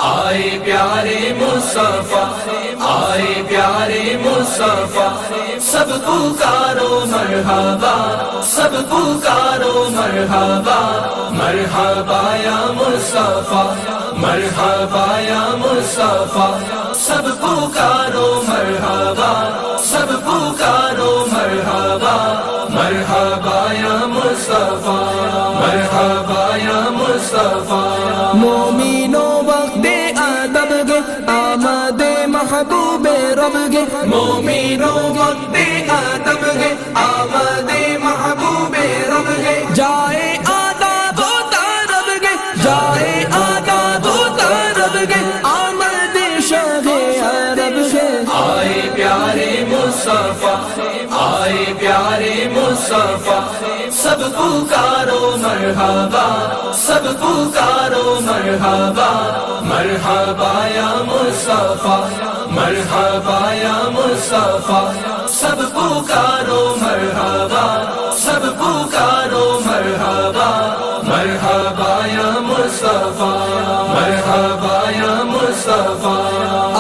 آئے پیارے مصطفیٰ، آئے پیارے مصطفیٰ، سب پکارو مرحبا، سب پکارو مرحبا، مرحبا یا مصطفیٰ، مرحبا یا مصطفیٰ، سب پکارو مرحبا، سب پکارو مرحبا، مرحبا یا مصطفیٰ، مرحبا یا مصطفیٰ۔ مومنو وقت ادب گے آمد محبوب رب گے، مومنو وقت ادب گے آمد محبوب رب گے، جائے آداب و طرب گے، جائے آداب و طرب گے، آمد شاہ عرب گے۔ آئے پیارے مصطفیٰ، آئے پیارے مصطفیٰ، سب پکارو مرحبا، سب پکارو مرحبا، مرحبا یا مصطفیٰ، مرحبا یا مصطفیٰ، سب پکارو مرحبا، سب پکارو مرحبا، مرحبا یا مصطفیٰ، مرحبا یا مصطفیٰ۔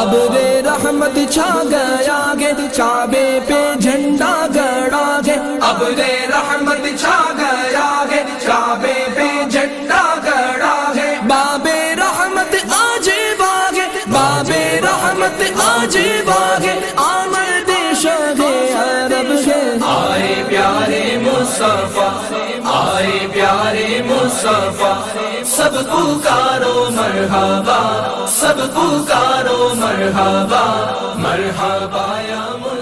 ابر رحمت چھا گیا گے، کعبے پہ جھنڈا گڑا گے، ابر رحمت چھا گیا ہے، کعبے پہ جھنڈا گڑا ہے، باب رحمت آج باغے، باب رحمت آج باغے، آمد شاہ عرب ہے۔ آئے پیارے مصطفیٰ، آئے پیارے مصطفیٰ، سب پکارو مرحبا، سب پکارو مرحبا، مرحبا یا مصطفیٰ۔